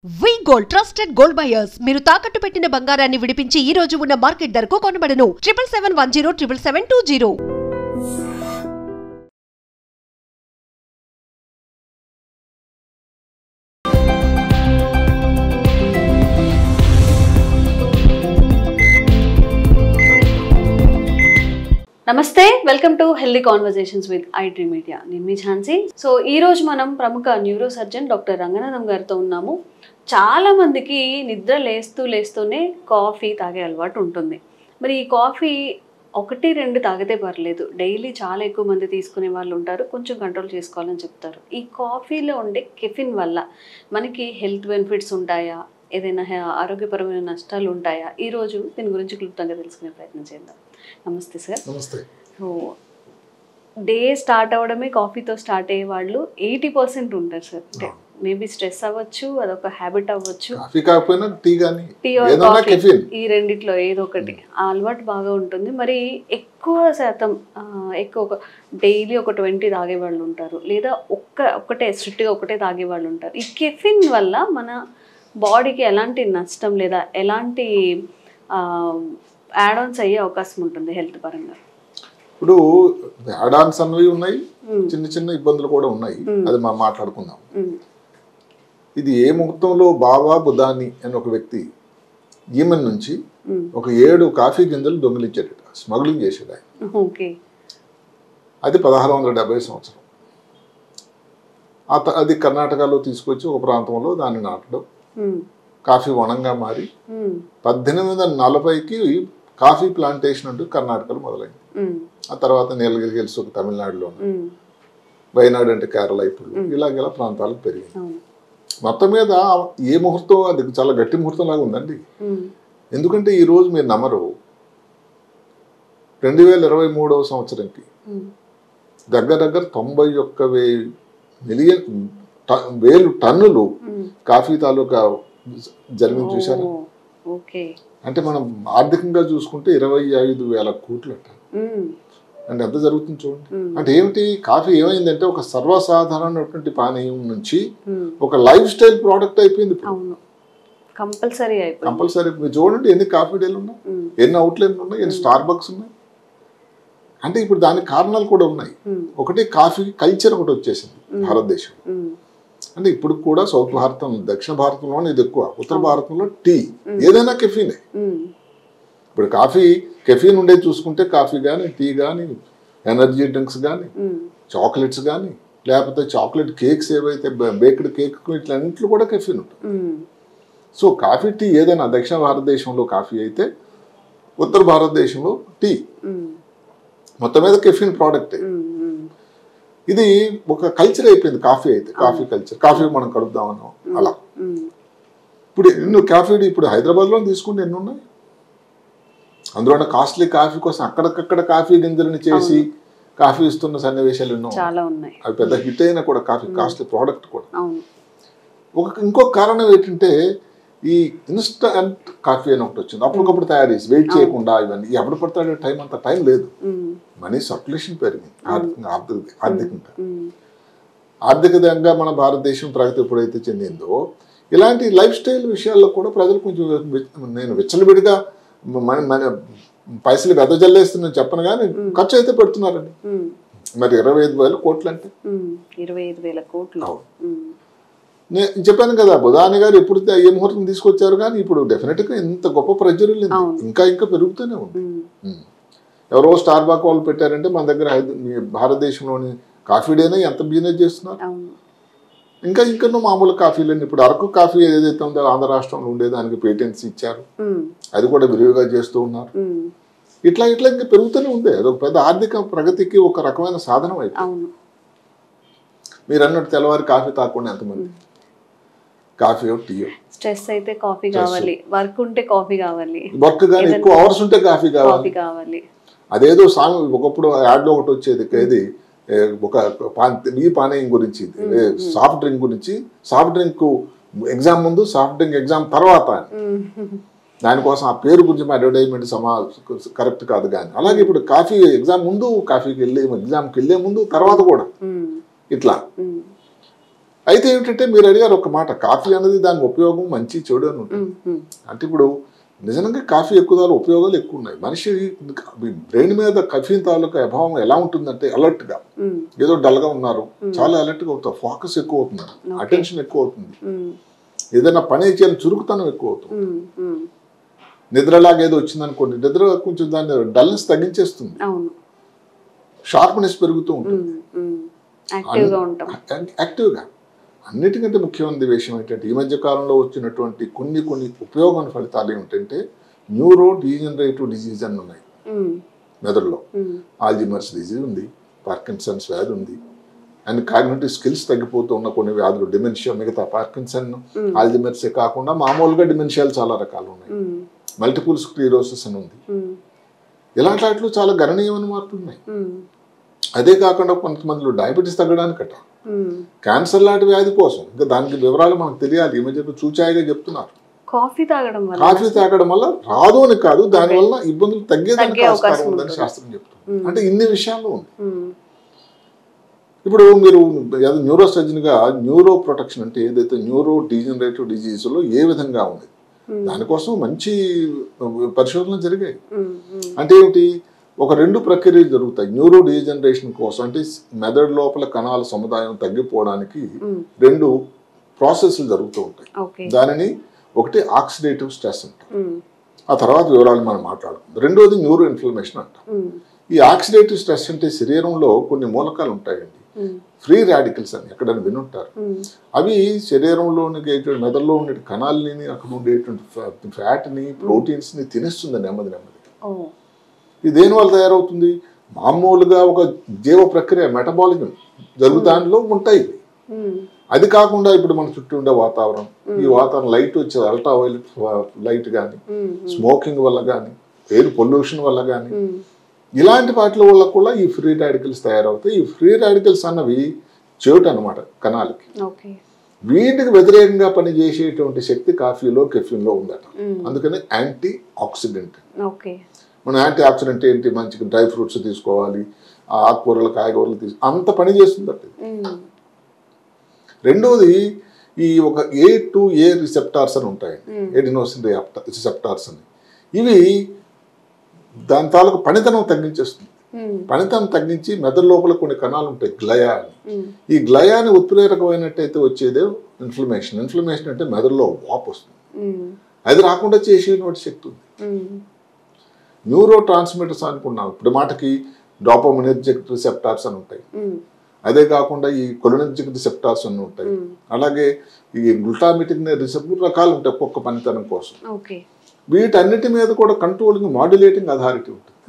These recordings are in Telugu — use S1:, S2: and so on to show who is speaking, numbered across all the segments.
S1: వి గోల్డ్ ట్రస్టెడ్ గోల్డ్ బయర్స్ మీరు తాకట్టు పెట్టిన బంగారాన్ని విడిపించి ఈ రోజు ఉన్న మార్కెట్ ధరకు కొనబడను 7771077720.
S2: నమస్తే, welcome to healthy conversations with iDream media. నేను మీ ఝాన్సీ. సో ఈ రోజు మనం ప్రముఖ న్యూరో సర్జన్ డాక్టర్ రంగనాథం గారితో ఉన్నాము. చాలా మందికి నిద్ర లేస్తూనే కాఫీ తాగే అలవాటు ఉంటుంది. మరి ఈ కాఫీ 1-2 తాగితే పర్లేదు, డైలీ చాలా ఎక్కువ మంది తీసుకునే వాళ్ళు ఉంటారు, కొంచెం కంట్రోల్ చేసుకోవాలని చెప్తారు. ఈ కాఫీలో ఉండే కెఫిన్ వల్ల మనకి హెల్త్ బెనిఫిట్స్ ఉంటాయా, ఏదైనా ఆరోగ్యపరమైన నష్టాలు ఉంటాయా? ఈరోజు దీని గురించి క్లుప్తంగా తెలుసుకునే ప్రయత్నం చేద్దాం. నమస్తే సార్.
S3: నమస్తే.
S2: సో డే స్టార్ట్ అవ్వడమే కాఫీతో స్టార్ట్ అయ్యే వాళ్ళు 80% ఉంటారు సార్. అంటే మేబీ స్ట్రెస్ అవ్వచ్చు, అదొక హ్యాబిట్ అవ్వచ్చు,
S3: కాఫీ కాకపోయినా టీ గానీ
S2: టీ ఆర్ కాఫీ, ఈ రెండిట్లో ఏదో ఒకటి ఆ అలవాటు బాగా ఉంటుంది. మరి ఎక్కువ శాతం ఎక్కువ డైలీ ఒక 20 తాగే వాళ్ళు ఉంటారు, లేదా ఒక్కటే స్ట్రిక్ట్గా ఒకటే తాగే వాళ్ళు ఉంటారు. ఈ కెఫిన్ వల్ల మన బాడీకి ఎలాంటి నష్టం లేదా ఎలాంటి యాడ్ ఆన్స్ అయ్యే అవకాశం ఉంటుంది హెల్త్ పరంగా?
S3: ఇప్పుడు యాడ్ ఆన్స్ అన్నవి ఉన్నాయి, చిన్న చిన్న ఇబ్బందులు కూడా ఉన్నాయి, అది మనం మాట్లాడుకుందాం. ఇది ఏ ముహూర్తంలో బాబా బుధాని అని ఒక వ్యక్తి ఈమెన్ నుంచి ఒక 7 కాఫీ గింజలు దొంగిలించాడట, స్మగ్లింగ్ చేసాడు ఆయన. అది 1670 సంవత్సరం. అది కర్ణాటకలో తీసుకొచ్చి ఒక ప్రాంతంలో దాన్ని నాటడం, కాఫీ వనంగా మారి 1840కి కాఫీ ప్లాంటేషన్ అంటూ కర్ణాటకలో మొదలైంది. ఆ తర్వాత నీలగిరి హిల్స్ ఒక తమిళనాడులో, వయనాడు అంటే కేరళ, ఇప్పుడు ఇలాగ ప్రాంతాలకు పెరిగింది. మొత్తం మీద ఏ ముహూర్తం, అది చాలా గట్టి ముహూర్తం లాగా ఉందండి. ఎందుకంటే ఈ రోజు మీరు నమ్మరు, 2023వ సంవత్సరంకి దగ్గర 91,000 టన్నులు కాఫీ తాలూకా జరిగింది. చూసారా? అంటే మనం ఆర్థికంగా చూసుకుంటే 25,000 కోట్లు అంట. అంటే ఎంత జరుగుతుంది చూడండి. అంటే ఏమిటి, కాఫీ ఏమైందంటే ఒక సర్వసాధారణమైనటువంటి పానీయం నుంచి ఒక లైఫ్ స్టైల్ ప్రోడక్ట్ అయిపోయింది.
S2: కంపల్సరీ
S3: మీరు చూడండి, ఎన్ని కాఫీ డేలు ఉన్నాయి, ఎన్ని అవుట్లెట్లు ఉన్నాయి, ఎన్ని స్టార్ బక్స్ ఉన్నాయి. అంటే ఇప్పుడు దానికి కారణాలు కూడా ఉన్నాయి. ఒకటి కాఫీ కల్చర్ ఒకటి వచ్చేసింది భారతదేశం. అంటే ఇప్పుడు కూడా సౌత్ భారతం, దక్షిణ భారతంలోనే ఇది ఎక్కువ, ఉత్తర భారతంలో టీ, ఏదైనా కెఫీనే. ఇప్పుడు కాఫీ కెఫీన్ ఉండేది చూసుకుంటే కాఫీ కానీ, టీ కానీ, ఎనర్జీ డ్రింక్స్ కానీ, చాక్లెట్స్ కానీ, లేకపోతే చాక్లెట్ కేక్స్ ఏవైతే బేక్డ్ కేక్, ఇట్లన్నింటిలో కూడా కెఫీన్ ఉంటుంది. సో కాఫీ, టీ ఏదైనా దక్షిణ భారతదేశంలో కాఫీ అయితే ఉత్తర భారతదేశంలో టీ, మొత్తం మీద కెఫీన్ ప్రోడక్టే. ఇది ఒక కల్చర్ అయిపోయింది కాఫీ అయితే, కాఫీ కల్చర్. కాఫీ మనం కలుపుదామన్నాం అలా. ఇప్పుడు ఎన్నో కాఫీ, ఇప్పుడు హైదరాబాద్లో తీసుకుంటే ఎన్ని ఉన్నాయి. అందులో కాస్ట్లీ కాఫీ కోసం అక్కడికక్కడ కాఫీ గింజలను చేసి కాఫీ ఇస్తున్న సన్నివేశాలు ఎన్నో ఉన్నాయి. అవి పెద్ద హిట్ అయినా కూడా కాఫీ కాస్ట్లీ ప్రోడక్ట్ కూడా. ఇంకొక కారణం ఏంటంటే ఈ ఇన్స్టంట్ కాఫీ అని ఒకటి వచ్చింది. అప్పటికప్పుడు తయారు చేసి వెయిట్ చేయకుండా, ఇవన్నీ ఎప్పుడు పడతాడు టైం, అంత టైం లేదు. మనీ సర్క్యులేషన్ పెరిగింది ఆర్థికంగా. ఆర్థికంగా మన భారతదేశం ప్రగతి ఎప్పుడైతే చెందిందో, ఇలాంటి లైఫ్ స్టైల్ విషయాల్లో కూడా ప్రజలు కొంచెం, నేను విచ్చలవిడిగా మన పైసలు వెదజల్లేస్తుందని చెప్పను కానీ ఖర్చు అయితే పెడుతున్నారండి. మరి 25,000 కోట్లు అంటే
S2: 25,000 కోట్లు.
S3: నేను చెప్పాను కదా, బుధాని గారు ఎప్పుడు ఏ ముహూర్తం తీసుకొచ్చారు, కానీ ఇప్పుడు డెఫినెట్ గా ఇంత గొప్ప ప్రజలు ఇంకా పెరుగుతూనే ఉంది. ఎవరో స్టార్ బాక్ వాళ్ళు పెట్టారంటే మన దగ్గర భారతదేశంలోని కాఫీ డేనే ఎంత బిజినెస్ చేస్తున్నారు. ఇంకా మామూలు కాఫీలని, ఇప్పుడు అరకు కాఫీ ఏదైతే ఉందో ఆంధ్ర రాష్ట్రంలో ఉండే దానికి పేటెంట్స్ ఇచ్చారు, అది కూడా విరివిగా చేస్తూ ఉన్నారు. ఇట్లా ఇంకా పెరుగుతూనే ఉంది. అదొక పెద్ద ఆర్థిక ప్రగతికి ఒక రకమైన సాధనం అయిపోయింది. మీరు అన్నట్టు తెల్లవారి కాఫీ తాగకుండా ఎంతమంది, కాఫీ టీ,
S2: స్ట్రెస్ అయితే కాఫీ కావాలి, వర్క్ ఉంటే కాఫీ కావాలి,
S3: వర్క్ కానీ ఎక్కువ అవర్స్ ఉంటే కాఫీ కావాలి. అదేదో సాంగ్ ఒకప్పుడు యాడ్లో ఒకటి వచ్చేది, ఏది ఒక ఈ పానీయం గురించి, సాఫ్ట్ డ్రింక్ గురించి, సాఫ్ట్ డ్రింక్ ఎగ్జామ్ ముందు, సాఫ్ట్ డ్రింక్ ఎగ్జామ్ తర్వాత, దానికోసం ఆ పేరు గురించి అడ్వర్టైజ్మెంట్ కరెక్ట్ కాదు. కానీ అలాగే ఇప్పుడు కాఫీ ఎగ్జామ్ ముందు, కాఫీకి వెళ్ళి ఎగ్జామ్కి వెళ్ళే ముందు, తర్వాత కూడా ఇట్లా అయితే ఏమిటంటే మీరు అడిగారు ఒక మాట, కాఫీ అనేది దాని ఉపయోగం మంచి చెడు అని ఉంటుంది. అంటే ఇప్పుడు నిజంగా కాఫీ ఎక్కువ ఉపయోగాలు ఎక్కువ ఉన్నాయి. మనిషి బ్రెయిన్ మీద కఫీన్ తాలూకా అభావం ఎలా ఉంటుందంటే అలర్ట్ గా, ఏదో డల్ గా ఉన్నారు చాలా అలర్ట్ గా అవుతారు, ఫోకస్ ఎక్కువ అవుతుంది, అటెన్షన్ ఎక్కువ అవుతుంది, ఏదైనా పని చేయాలని చురుకుతనం ఎక్కువ అవుతుంది. నిద్రలాగా ఏదో వచ్చింది అనుకోండి, నిద్ర కొంచెం దాన్ని డల్నెస్ తగ్గించేస్తుంది, షార్ప్నెస్ పెరుగుతూ ఉంటుంది, యాక్టివ్గా. అన్నిటికంటే ముఖ్యమైన విషయం ఏంటంటే ఈ మధ్య కాలంలో వచ్చినటువంటి కొన్ని ఉపయోగమైన ఫలితాలు ఏమిటంటే న్యూరో డీజనరేటివ్ డిజీజ్ అని ఉన్నాయి మెదడులో. ఆల్జిమర్స్ డిజీజ్ ఉంది, పార్కిన్సన్స్ వ్యాధి ఉంది, అండ్ కాగ్నిటివ్ స్కిల్స్ తగ్గిపోతూ ఉన్న కొన్ని వ్యాధులు, డిమెన్షియా, మిగతా పార్కిన్సన్ ఆల్జిమర్సే కాకుండా మామూలుగా డిమెన్షియాలు చాలా రకాలు ఉన్నాయి, మల్టిపుల్ స్క్లీరోసిస్ అని ఉంది. ఇలాంటి వాటిలో చాలా గణనీయమైన మార్పులు ఉన్నాయి. అదే కాకుండా కొంతమందిలో డయాబెటీస్ తగ్గడానికట, క్యాన్సర్ లాంటి వ్యాధి కోసం, ఇంకా దానికి వివరాలు మనకు తెలియాలి, ఈ మధ్య చూచాయిగా చెప్తున్నారు.
S2: కాఫీ
S3: తాగడం వల్ల రాదు అని కాదు, దానివల్ల ఇబ్బందులు తగ్గేదానికి ఆస్కారం ఉందని శాస్త్రం చెప్తుంది. అంటే ఇన్ని విషయాల్లో ఉంది. ఇప్పుడు మీరు న్యూరో సర్జన్ గా న్యూరో ప్రొటెక్షన్ అంటే ఏదైతే న్యూరో డీజనరేటివ్ డిజీజ్ లో ఏ విధంగా ఉంది దానికోసం మంచి పరిశోధనలు జరిగాయి. అంటే ఏమిటి, ఒక 2 ప్రక్రియలు జరుగుతాయి న్యూరో డీజనరేషన్ కోసం. అంటే మెదడు లోపల కణాల సముదాయం తగ్గిపోవడానికి 2 ప్రాసెస్లు జరుగుతూ ఉంటాయి. దానిని ఒకటి ఆక్సిడేటివ్ స్ట్రెస్ అంటాం, ఆ తర్వాత వివరాలు మనం మాట్లాడుకుందాం. రెండోది న్యూరో ఇన్ఫ్లమేషన్ అంటాం. ఈ ఆక్సిడేటివ్ స్ట్రెస్ అంటే శరీరంలో కొన్ని మూలకాలు ఉంటాయండి, ఫ్రీ రాడికల్స్ అని ఎక్కడైనా వినుంటారు. అవి శరీరంలోని మెదడులో ఉండే కణాలని, అక్కడ ఉండేటువంటి ఫ్యాట్ని, ప్రోటీన్స్ని తినేస్తుంది నెమ్మది. ఇది దేని వల్ల తయారవుతుంది? మామూలుగా ఒక జీవ ప్రక్రియ, మెటబాలిజం జరుగుతానిలో ఉంటాయి. అది కాకుండా ఇప్పుడు మన చుట్టూ ఉండే వాతావరణం, ఈ వాతావరణం లైట్ వచ్చేది, అల్ట్రా వైలెట్ లైట్ కానీ, స్మోకింగ్ వల్ల కానీ, ఎయిర్ పొల్యూషన్ వల్ల కానీ, ఇలాంటి వాటి వల్ల కూడా ఈ ఫ్రీ రాడికల్స్ తయారవుతాయి. ఈ ఫ్రీ రాడికల్స్ అన్నవి చెడు అన్నమాట కణాలకి. వీటికి వ్యతిరేకంగా పనిచేసేటువంటి శక్తి కాఫీలో, కెఫీన్లో ఉందట. అందుకని యాంటీ ఆక్సిడెంట్. మనం యాంటీ ఆక్సిడెంట్ ఏంటి, మంచిగా డ్రై ఫ్రూట్స్ తీసుకోవాలి, ఆకుకూరలు, కాయగూరలు అంత పని చేస్తుందట. రెండోది ఈ ఒక A2A రిసెప్టార్స్ అని ఉంటాయి, ఎడినోసిన్ రిసెప్టార్స్ అని. ఇవి దాని తాలూకు పనితనం తగ్గించేస్తుంది. పనితనం తగ్గించి మెదడు లోపల కొన్ని కణాలు ఉంటాయి, గ్లయా అని. ఈ గ్లయాని ఉత్ప్రేరకమైనట్టయితే వచ్చేదే ఇన్ఫ్లమేషన్. ఇన్ఫ్లమేషన్ అంటే మెదడులో వాపు వస్తుంది, అది రాకుండా చేసేటువంటి శక్తి ఉంది. న్యూరో ట్రాన్స్మిటర్స్ అనుకున్నాం ఇప్పుడు మాటకి, డోపామినర్జిక్ రిసెప్టార్స్ అని ఉంటాయి, అదే కాకుండా ఈ కొలినర్జిక్ రిసెప్టార్స్ అని ఉంటాయి, అలాగే ఈ గ్లూటామిటిక్ రిసెప్టర్ రకాలు ఉంటాయి ఒక్కొక్క పనితనం కోసం. వీటన్నిటి మీద కూడా కంట్రోలింగ్, మాడ్యులేటింగ్ అథారిటీ ఉంటుంది.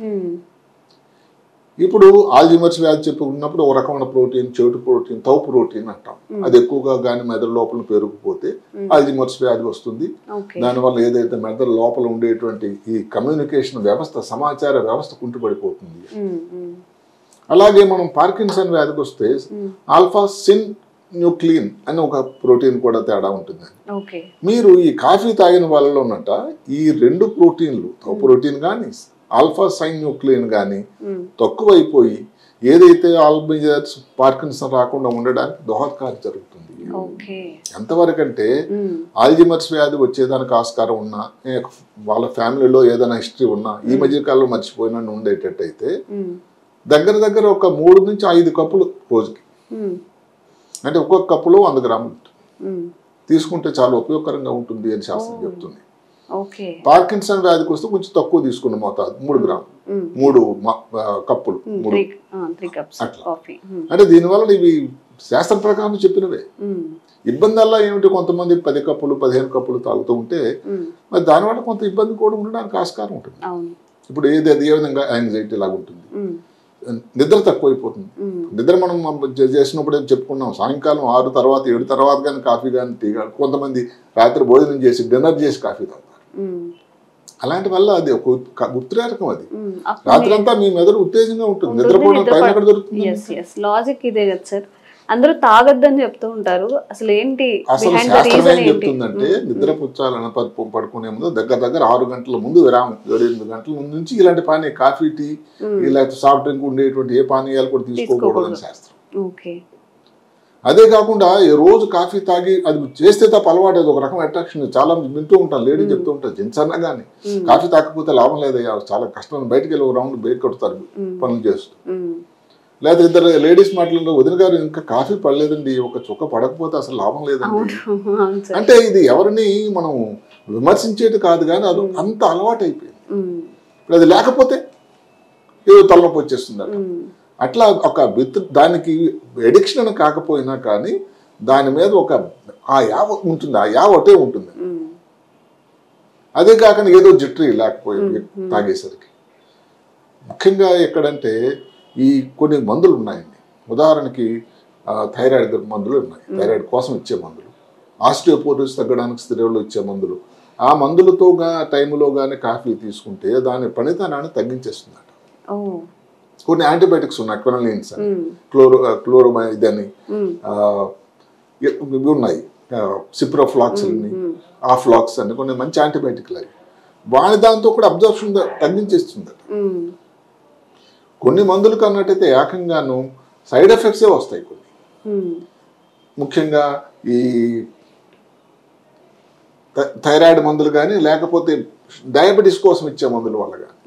S3: ఇప్పుడు ఆల్జిమర్స్ వ్యాధి చెప్పుకున్నప్పుడు ఒక రకమైన ప్రోటీన్, చెడు ప్రోటీన్, తౌ ప్రోటీన్ అంటాం, అది ఎక్కువగా కానీ మెదడు లోపల పెరిగిపోతే ఆల్జిమర్స్ వ్యాధి వస్తుంది. దానివల్ల ఏదైతే మెదడు లోపల ఉండేటువంటి ఈ కమ్యూనికేషన్ వ్యవస్థ, సమాచార వ్యవస్థ కుంటుపడిపోతుంది. అలాగే మనం పార్కిన్సన్ వ్యాధికి వస్తే ఆల్ఫా సిన్ న్యూక్లియన్ అని ఒక ప్రోటీన్ కూడా తేడా ఉంటుంది. మీరు ఈ కాఫీ తాగిన వాళ్ళలో ఉన్నట్ట ఈ 2 ప్రోటీన్లు, తౌ ప్రోటీన్ కానీ ఆల్ఫా సైన్ న్యూక్లియన్ కానీ తక్కువైపోయి ఏదైతే ఆల్బిజర్స్, పార్కిన్సన్ రాకుండా ఉండడానికి దోహదకారి జరుగుతుంది. ఎంతవరకు అంటే ఆల్జిమర్స్ వ్యాధి వచ్చేదానికి ఆస్కారం ఉన్నా, వాళ్ళ ఫ్యామిలీలో ఏదైనా హిస్టరీ ఉన్నా, ఈ మధ్యకాలంలో మర్చిపోయినా ఉండేటట్టయితే దగ్గర ఒక 3 నుంచి 5 కప్పులు రోజుకి, అంటే ఒక్కొక్క కప్పులో 100 గ్రాములు తీసుకుంటే చాలా ఉపయోగకరంగా ఉంటుంది అని శాస్త్రం చెప్తుంది. పార్కిన్సన్ వ్యాధికి వస్తే కొంచెం తక్కువ తీసుకున్న మోతాదు 3 గ్రాములు, 3 కప్పులు, 3 అట్లా. అంటే దీనివల్ల ఇవి శాస్త్ర ప్రకారం చెప్పినవే. ఇబ్బంది అలా ఏమిటి, కొంతమంది 10 కప్పులు 15 కప్పులు తాగుతూ ఉంటే మరి దానివల్ల కొంత ఇబ్బంది కూడా ఉండడానికి ఆస్కారం ఉంటుంది. ఇప్పుడు ఏ విధంగా యాంగ్జైటీ లాగా ఉంటుంది, నిద్ర తక్కువైపోతుంది. నిద్ర మనం చేసినప్పుడు చెప్పుకున్నాం, సాయంకాలం 6 తర్వాత 7 తర్వాత కానీ కాఫీ కానీ టీ కానీ, కొంతమంది రాత్రి భోజనం చేసి డిన్నర్ చేసి కాఫీ తాగుతారు. అలాంటి వల్ల అది ఒక ఉత్ప్రేరకం. అది రాత్రి అంతా మీ మెదడు ఉత్తేజంగా ఉంటుంది, నిద్రపోవడం టైం ఎక్కడ దొరుకుతుంది?
S2: లాజిక్ ఇదే కదా సార్, అందరూ తాగొద్దని చెప్తూ ఉంటారు. అసలు ఏంటి
S3: అసలు శాస్త్రం ఏం చెప్తుందంటే, నిద్ర పుచ్చాలని పడుకునే ముందు దగ్గర 6 గంటల ముందు విరామం, 7-8 గంటల ముందు నుంచి ఇలాంటి పానీయ, కాఫీ, టీ, ఇలాంటి సాఫ్ట్ డ్రింక్ ఉండేటువంటి ఏ పానీయాలు కూడా తీసుకోకూడదని శాస్త్రం. అదే కాకుండా ఈ రోజు కాఫీ తాగి అది చేస్తే తప్ప అలవాటు, ఒక రకం అట్రాక్షన్. చాలా వింటూ ఉంటాను, లేడీ చెప్తూ ఉంటారు, జెంట్స్ అన్నా కానీ కాఫీ తాగకపోతే లాభం లేదయ్యా, చాలా కష్టం, బయటకు వెళ్ళి ఒక రౌండ్ బ్రేక్ కొడతారు పనులు చేస్తూ. లేదా ఇద్దరు లేడీస్ మాట్లాడిన, వదిన గారు ఇంకా కాఫీ పడలేదండి, ఒక చుక్క పడకపోతే అసలు లాభం లేదండి. అంటే ఇది ఎవరిని మనం విమర్శించేది కాదు, కానీ అది అంత అలవాటు అయిపోయింది. ఇప్పుడు అది లేకపోతే ఏదో తలనొప్పి వచ్చేస్తుంది అట. అట్లా ఒక దానికి ఎడిక్షన్ అని కాకపోయినా కానీ దాని మీద ఒక ఆ యావ ఉంటుంది, ఆ యావ ఒకటే ఉంటుంది. అదే కాకుండా ఏదో జిట్రీ లేకపోయింది తాగేసరికి. ముఖ్యంగా ఎక్కడంటే ఈ కొన్ని మందులు ఉన్నాయండి. ఉదాహరణకి థైరాయిడ్ మందులు ఉన్నాయి, థైరాయిడ్ కోసం ఇచ్చే మందులు, ఆస్టియోపోరోసిస్ తగ్గడానికి స్టెరాయిడ్లు ఇచ్చే మందులు. ఆ మందులతో టైంలో కానీ కాఫీ తీసుకుంటే దాని పనితనాన్ని తగ్గించేస్తుందట. కొన్ని యాంటీబయాటిక్స్ ఉన్నాయి, క్వినలిన్స్ అని, క్లోరోమైడ్ అని ఇవి ఉన్నాయి, సిప్రోఫ్లాక్స్ అని, ఆఫ్లాక్స్ అని, కొన్ని మంచి యాంటీబయాటిక్లు అవి. వాడి దాంతో కూడా అబ్జర్ప్షన్ తగ్గించేస్తుందట. కొన్ని మందులకు అన్నట్టయితే ఏకంగాను సైడ్ ఎఫెక్ట్సే వస్తాయి కొన్ని. ముఖ్యంగా ఈ థైరాయిడ్ మందులు కానీ, లేకపోతే డయాబెటీస్ కోసం ఇచ్చే మందుల వల్ల కానీ,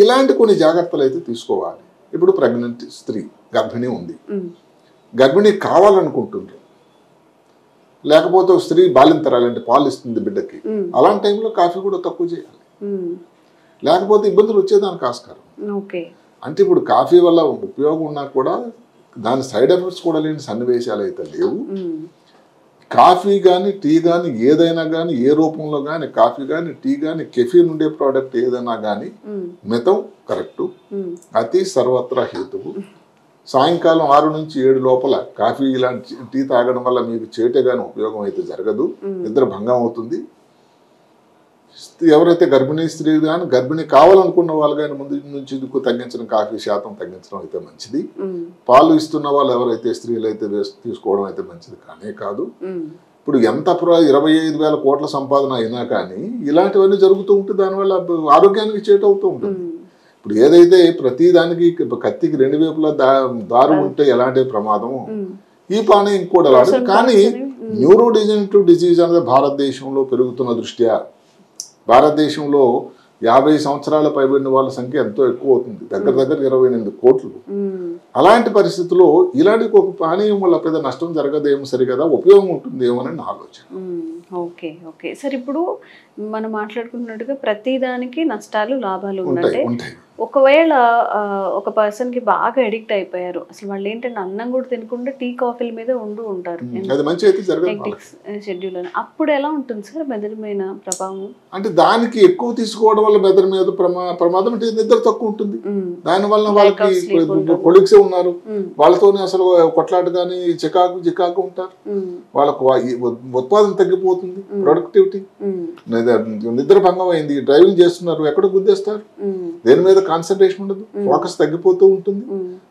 S3: ఇలాంటి కొన్ని జాగ్రత్తలు అయితే తీసుకోవాలి. ఇప్పుడు ప్రెగ్నెంట్ స్త్రీ గర్భిణీ ఉంది, గర్భిణీ కావాలనుకుంటుంది, లేకపోతే స్త్రీ బాలింతరాలంటే పాలు ఇస్తుంది బిడ్డకి, అలాంటి టైంలో కాఫీ కూడా తక్కువ చేయాలి, లేకపోతే ఇబ్బందులు వచ్చేదానికి ఆస్కారం. అంటే ఇప్పుడు కాఫీ వల్ల ఉపయోగం ఉన్నా కూడా దాని సైడ్ ఎఫెక్ట్స్ కూడా లేని సన్నివేశాలు అయితే లేవు. కాఫీ కానీ టీ కానీ ఏదైనా కానీ, ఏ రూపంలో కానీ, కాఫీ కానీ టీ కానీ, కెఫీన్ ఉండే ప్రోడక్ట్ ఏదైనా కానీ మితం కరెక్టు, అతి సర్వత్రా హేతువు. సాయంకాలం 6 నుంచి 7 లోపల కాఫీ ఇలాంటి టీ తాగడం వల్ల మీకు చేటే కానీ ఉపయోగం అయితే జరగదు, నిద్ర భంగం అవుతుంది. ఎవరైతే గర్భిణీ స్త్రీ కానీ, గర్భిణీ కావాలనుకున్న వాళ్ళు కానీ ముందు నుంచి తగ్గించడం, కాఫీ శాతం తగ్గించడం అయితే మంచిది. పాలు ఇస్తున్న వాళ్ళు ఎవరైతే స్త్రీలు అయితే తీసుకోవడం అయితే మంచిది కానే కాదు. ఇప్పుడు ఎంత 25,000 కోట్ల సంపాదన అయినా కానీ ఇలాంటివన్నీ జరుగుతూ ఉంటే దానివల్ల ఆరోగ్యానికి చేటు అవుతూ ఉంటుంది. ఇప్పుడు ఏదైతే ప్రతి దానికి కత్తికి 2 వైపులా దారు ఉంటే ఎలాంటి ప్రమాదము, ఈ పానే ఇంకోటి అలాంటిది. కానీ న్యూరోడెజనరేటివ్ డిసీజ్ అనేది భారతదేశంలో పెరుగుతున్న దృష్ట్యా భారతదేశంలో 50 సంవత్సరాల పైబడిన వాళ్ళ సంఖ్య ఎంతో ఎక్కువ అవుతుంది, దగ్గర 28 కోట్లు. అలాంటి పరిస్థితుల్లో ఇలాంటి ఒక పానీయం వల్ల పెద్ద నష్టం జరగదేమో, సరిగదా ఉపయోగం ఉంటుందేమో అని నా ఆలోచన.
S2: ఓకే ఓకే సార్, ఇప్పుడు మనం మాట్లాడుకుంటున్నట్టుగా ప్రతి దానికి నష్టాలు లాభాలు ఉంటాయి. ఒకవేళ ఒక పర్సన్ కి బాగా అడిక్ట్ అయిపోయారు, అసలు వాళ్ళు ఏంటంటే అన్నం కూడా తినకుండా టీ కాఫీల మీద ఉంటారు షెడ్యూల్ అని, అప్పుడు ఎలా ఉంటుంది సార్ మెదడుమైన ప్రభావం?
S3: అంటే దానికి ఎక్కువ తీసుకోవడం వల్ల మెదడు మీద ప్రమాదం, అంటే నిద్ర తక్కువ ఉంటుంది. దాని వల్ల వాళ్ళకి కొలీగ్స్ ఉన్నారు, వాళ్ళతోనే అసలు కొట్లాట కానీ చికాకు ఉంటారు, వాళ్ళకు ఉత్పాదన తగ్గిపోతుంది, ప్రొడక్టివిటీ, నిద్ర భంగం అయింది, డ్రైవింగ్ చేస్తున్నారు, ఎక్కడ గుద్దేస్తారు, దేని మీద కాన్సన్ట్రేషన్ ఉండదు, ఫోకస్ తగ్గిపోతూ ఉంటుంది,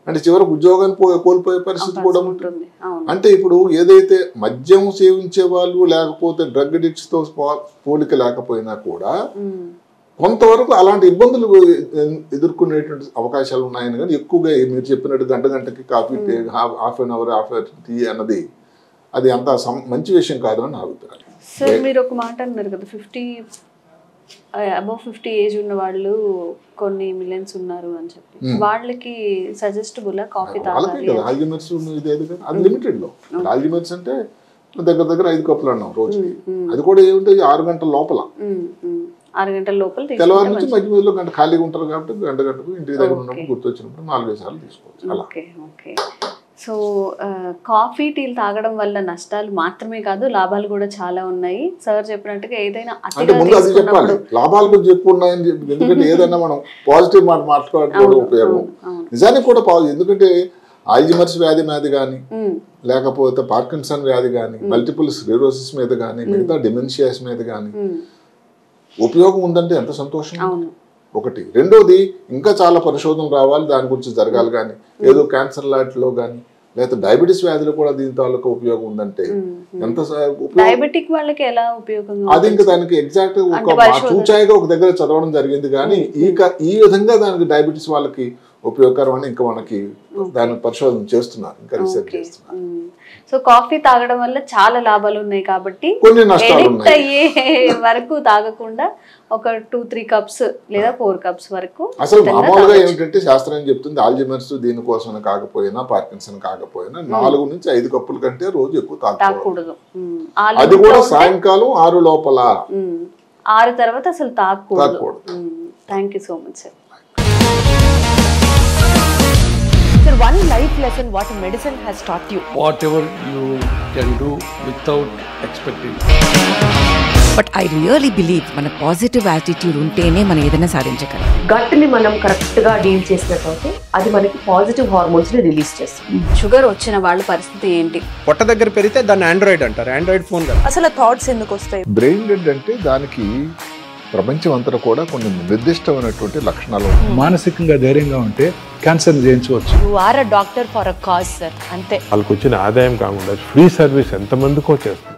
S3: అంటే చివరికి ఉద్యోగాన్ని కోల్పోయే పరిస్థితి కూడా ఉంటుంది. అంటే ఇప్పుడు ఏదైతే మద్యం సేవించే వాళ్ళు లేకపోతే డ్రగ్ అడిక్ట్స్ తో పోలిక లేకపోయినా కూడా కొంతవరకు అలాంటి ఇబ్బందులు ఎదుర్కొనేటువంటి అవకాశాలు ఉన్నాయని, కానీ ఎక్కువగా మీరు చెప్పినట్టు గంటకి coffee, half an hour tea అన్నది అది అంత మంచి విషయం కాదని నా అభిప్రాయం.
S2: సార్ మీరు ఒక మాట అన్నారు కదా, అబౌవ్ 50 ఏజ్ ఉన్న వాళ్ళు కొన్ని మిలియన్స్ ఉన్నారు అని చెప్పి, వాళ్ళకి సజెస్టబుల్ కాఫీ తాగాలి?
S3: ఆల్జిమర్స్ అది లిమిటెడ్ లో, ఆల్జిమర్స్ అంటే దగ్గర 5 కప్పులు అన్నాం రోజుకి, అది కూడా ఏమిటంటే 6 గంటల లోపల,
S2: 6 గంటల లోపల
S3: తెల్లవారు నుంచి మధ్య మధ్యలో గంట ఖాళీగా ఉంటారు కాబట్టి గంటకు ఇంటికి దగ్గర ఉన్నప్పుడు గుర్తొచ్చినప్పుడు 4-5 సార్లు తీసుకోవచ్చు అలా.
S2: ఓకే. సో కాఫీ టీలు తాగడం వల్ల నష్టాలు మాత్రమే కాదు, లాభాలు కూడా చాలా ఉన్నాయి. సార్ చెప్పినట్టుగా ఏదైనా
S3: అంటే ముందు అది చెప్పాలి, లాభాలు కూడా చెప్పుకున్నాయని చెప్పి, ఎందుకంటే ఏదైనా మనం పాజిటివ్ మాట మాట్లాడుకోవడం ఉపయోగం. నిజానికి కూడా ఎందుకంటే ఆల్జిమర్స్ వ్యాధి మీద కానీ, లేకపోతే పార్కిన్సన్ వ్యాధి కానీ, మల్టిపుల్ స్క్లెరోసిస్ మీద కానీ, మిగతా డిమెన్షియాస్ మీద కానీ ఉపయోగం ఉందంటే ఎంత సంతోషం. ఒకటి. రెండోది, ఇంకా చాలా పరిశోధనలు రావాలి, దాని గురించి జరగాలి. కానీ ఏదో క్యాన్సర్ లాంటిలో కానీ లేకపోతే డయాబెటీస్ వ్యాధులు కూడా దీని తాలూకా ఉపయోగం ఉందంటే ఎంత
S2: డయాబెటిక్ వాళ్ళకి ఎలా ఉపయోగం,
S3: అది ఇంకా దానికి ఎగ్జాక్ట్ ఒక చూచాయిగా ఒక దగ్గర చదవడం జరిగింది. కానీ ఈ విధంగా దానికి డయాబెటీస్ వాళ్ళకి ఉపయోగకరం అని ఇంకా మనకి దాని పరిశోధన చేస్తున్నారు, ఇంకా రీసెర్చ్ చేస్తున్నారు.
S2: సో కాఫీ తాగడం వల్ల చాలా లాభాలు ఉన్నాయి కాబట్టి
S3: కొన్ని నష్టాలు
S2: ఎడిక్ట్
S3: ఉన్నాయి.
S2: అయ్యే వరకు తాగకుండా ఒక 2-3 కప్స్ లేదా 4 కప్స్ వరకు
S3: అసలు మామూలుగా ఏమిటంటే శాస్త్రం చెప్తుంది ఆల్జీమర్స్ దీనికోసం కాకపోయినా పార్కిన్సన్ కాకపోయినా 4 నుంచి 5 కప్పుల కంటే రోజు ఎక్కువ తాగకూడదు. అది కూడా సాయంకాలం 6 లోపల.
S2: 6 తర్వాత అసలు తాగకూడదు. Thank you so much sir.
S4: Sir, one life lesson what medicine has taught you.
S5: Whatever you can do without expecting.
S6: But I really believe మన పాజిటివ్ యాటిట్యూడ్ ఉంటేనే మనం ఏదైనా సాధించగలం.
S4: గట్ ని మనం కరెక్ట్ గా డీల్ చేసినట్లయితే అది మనకి పాజిటివ్ హార్మోన్స్ ని రిలీజ్ చేస్తుంది.
S2: షుగర్ వచ్చిన వాళ్ళ పరిస్థితి ఏంటి?
S7: పొట్ట దగ్గర పెరిగితే దాన్ని ఆండ్రాయిడ్ అంటారు, ఆండ్రాయిడ్ ఫోన్ కదా.
S4: అసలు థాట్స్ ఎందుకు వస్తాయి?
S3: బ్రెయిన్ డెడ్ అంటే దానికి ప్రపంచం అంతా కూడా కొన్ని నిర్దిష్టమైనటువంటి లక్షణాలు ఉన్నాయి.
S8: మానసికంగా ధైర్యంగా ఉంటే క్యాన్సర్ జయించవచ్చు.
S4: You are a doctor for a cause sir, అంతే.
S9: వాళ్ళకి వచ్చిన ఆదాయం కాకుండా ఫ్రీ సర్వీస్ ఎంతమందికో చేస్తారు.